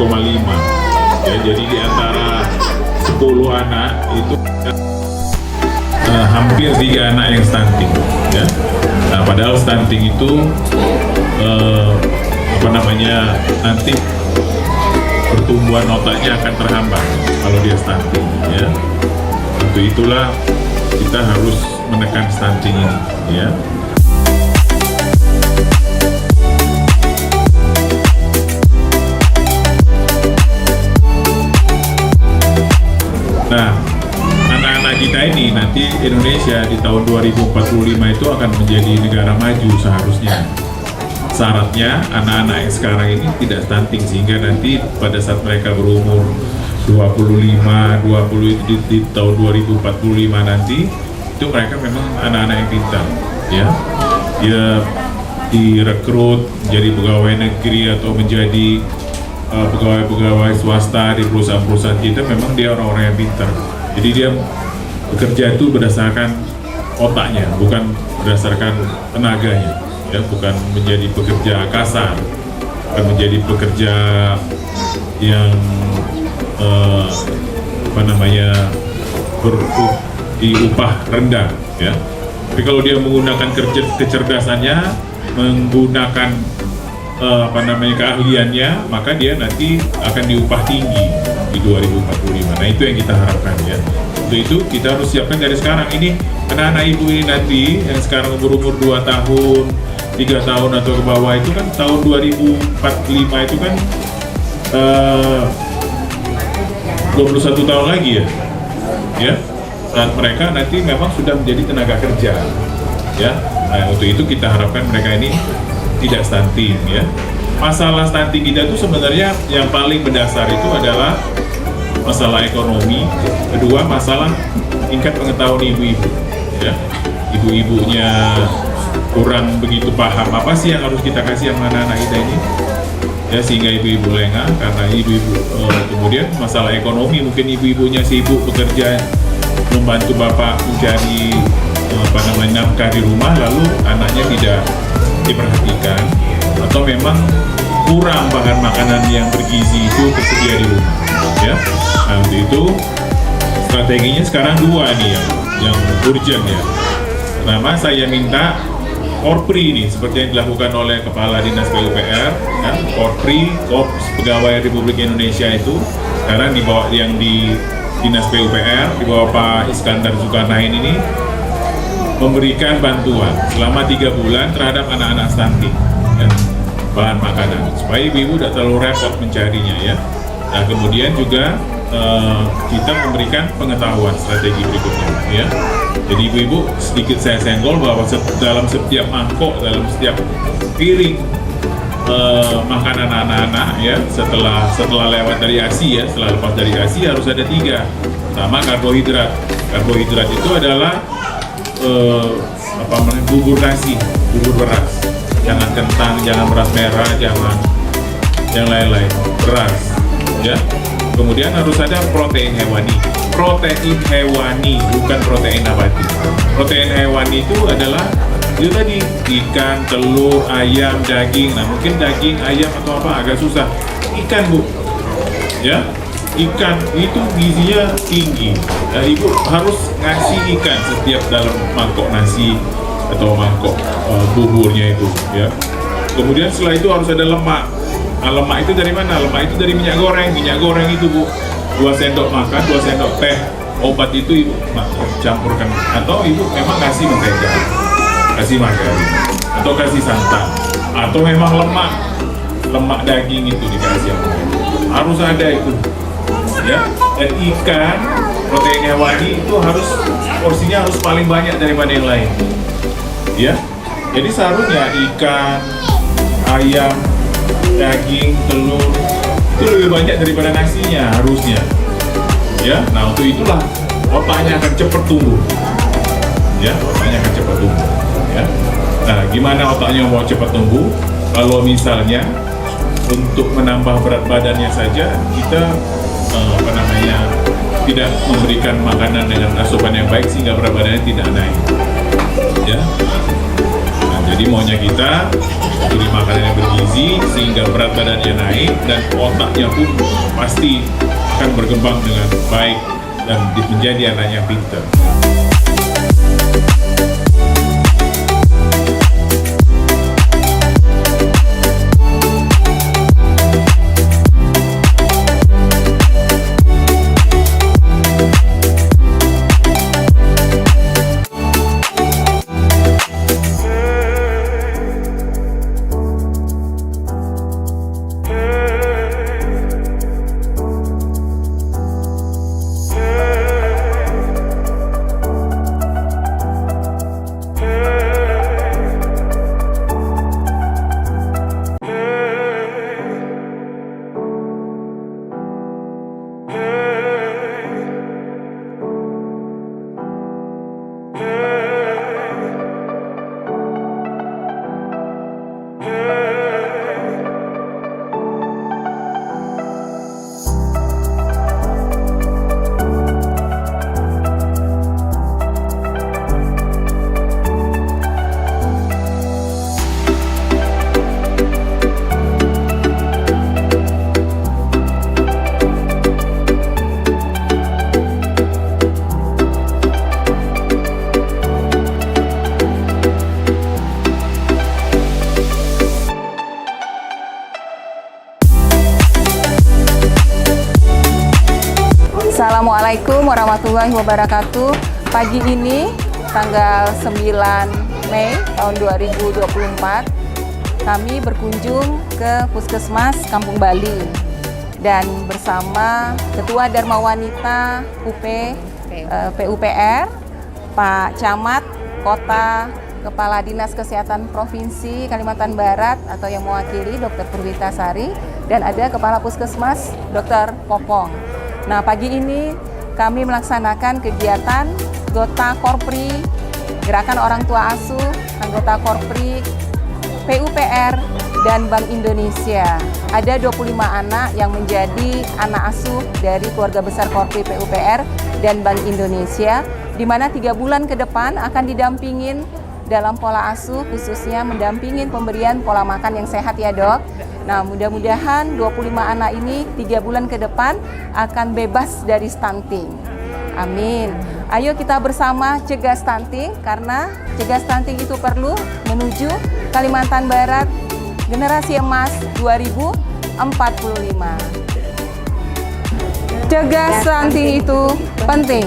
4,5 ya. Jadi di antara 10 anak itu hampir 3 anak yang stunting ya. Nah, padahal stunting itu nanti pertumbuhan otaknya akan terhambat kalau dia stunting ya. Untuk itulah kita harus menekan stunting ini ya. Nah, anak-anak kita ini nanti Indonesia di tahun 2045 itu akan menjadi negara maju seharusnya. Syaratnya anak-anak yang sekarang ini tidak stunting, sehingga nanti pada saat mereka berumur 25, 20 itu di tahun 2045 nanti itu mereka memang anak-anak yang pintar ya. Dia direkrut menjadi pegawai negeri atau menjadi pegawai-pegawai swasta di perusahaan-perusahaan kita, memang dia orang-orang yang pintar. Jadi dia bekerja itu berdasarkan otaknya, bukan berdasarkan tenaganya ya, bukan menjadi pekerja kasar, bukan menjadi pekerja yang diupah rendah ya. Tapi kalau dia menggunakan kecerdasannya, menggunakan keahliannya, maka dia nanti akan diupah tinggi di 2045. Nah, itu yang kita harapkan ya. Untuk itu kita harus siapkan dari sekarang. Ini anak-anak ibu ini nanti yang sekarang berumur 2 tahun, 3 tahun atau ke bawah itu kan tahun 2045 itu kan 21 tahun lagi ya. Saat mereka nanti memang sudah menjadi tenaga kerja ya. Nah, untuk itu kita harapkan mereka ini tidak stunting ya. Masalah stunting kita itu sebenarnya yang paling mendasar itu adalah masalah ekonomi. Kedua, masalah tingkat pengetahuan ibu-ibu ya. Ibu-ibunya kurang begitu paham apa sih yang harus kita kasih sama anak-anak kita ini ya, sehingga ibu-ibu lengah karena ibu-ibu. Kemudian masalah ekonomi, mungkin ibu-ibunya sibuk bekerja membantu bapak mencari nafkah di rumah, lalu anaknya tidak diperhatikan, atau memang kurang bahan makanan yang bergizi itu tersedia di rumah ya. Nah, untuk itu strateginya sekarang 2 nih yang urgent ya. Pertama, saya minta Korpri ini seperti yang dilakukan oleh Kepala Dinas PUPR ya. Korpri, Korps Pegawai Republik Indonesia itu sekarang dibawa yang di Dinas PUPR di bawah Pak Iskandar Zulkarnain ini memberikan bantuan selama 3 bulan terhadap anak-anak stunting ya, bahan makanan supaya ibu-ibu tidak terlalu repot mencarinya ya. Nah, kemudian juga kita memberikan pengetahuan strategi berikutnya ya. Jadi ibu-ibu, sedikit saya senggol bahwa dalam setiap mangkok, dalam setiap piring makanan anak-anak ya, setelah lewat dari ASI ya, setelah lepas dari ASI harus ada 3. Pertama, karbohidrat. Karbohidrat itu adalah bubur nasi, bubur beras. Jangan kentang, jangan beras merah, jangan yang lain-lain, beras ya. Kemudian harus ada protein hewani. Protein hewani, bukan protein nabati. Protein hewani itu adalah itu tadi, ikan, telur, ayam, daging. Nah, mungkin daging, ayam atau apa agak susah. Ikan, Bu ya, ikan itu gizinya tinggi. Nah, ibu harus ngasih ikan setiap dalam mangkok nasi atau mangkok buburnya itu ya. Kemudian setelah itu harus ada lemak. Nah, lemak itu dari mana? Lemak itu dari minyak goreng. Minyak goreng itu, Bu, 2 sendok makan, 2 sendok teh. Obat itu ibu campurkan, atau ibu memang kasih mentega, kasih margarin, atau kasih santan, atau memang lemak daging itu dikasih harus ada itu ya. Dan ikan, protein hewani itu harus porsinya harus paling banyak daripada yang lain ya. Jadi seharusnya ikan, ayam, daging, telur itu lebih banyak daripada nasinya harusnya ya. Nah, untuk itulah otaknya akan cepat tumbuh ya, otaknya akan cepat tumbuh ya. Nah, gimana otaknya mau cepat tumbuh? Kalau misalnya untuk menambah berat badannya saja kita tidak memberikan makanan dengan asupan yang baik sehingga berat badannya tidak naik ya. Nah, Jadi maunya kita pilih makanan yang bergizi sehingga berat badannya naik dan otaknya pun pasti akan berkembang dengan baik dan menjadi anak yang pintar. Assalamualaikum warahmatullahi wabarakatuh. Pagi ini tanggal 9 Mei tahun 2024 kami berkunjung ke Puskesmas Kampung Bali dan bersama Ketua Dharma Wanita PUPR, Pak Camat Kota, Kepala Dinas Kesehatan Provinsi Kalimantan Barat atau yang mewakili Dr. Purwitasari, dan ada Kepala Puskesmas Dr. Popong. Nah, pagi ini kami melaksanakan kegiatan Gota Korpri, Gerakan Orang Tua Asuh, anggota Korpri, PUPR, dan Bank Indonesia. Ada 25 anak yang menjadi anak asuh dari keluarga besar Korpri, PUPR, dan Bank Indonesia, di mana 3 bulan ke depan akan didampingin dalam pola asuh, khususnya mendampingin pemberian pola makan yang sehat ya dok. Nah, mudah-mudahan 25 anak ini 3 bulan ke depan akan bebas dari stunting. Amin. Ayo kita bersama cegah stunting, karena cegah stunting itu perlu menuju Kalimantan Barat generasi emas 2045. Cegah stunting itu penting.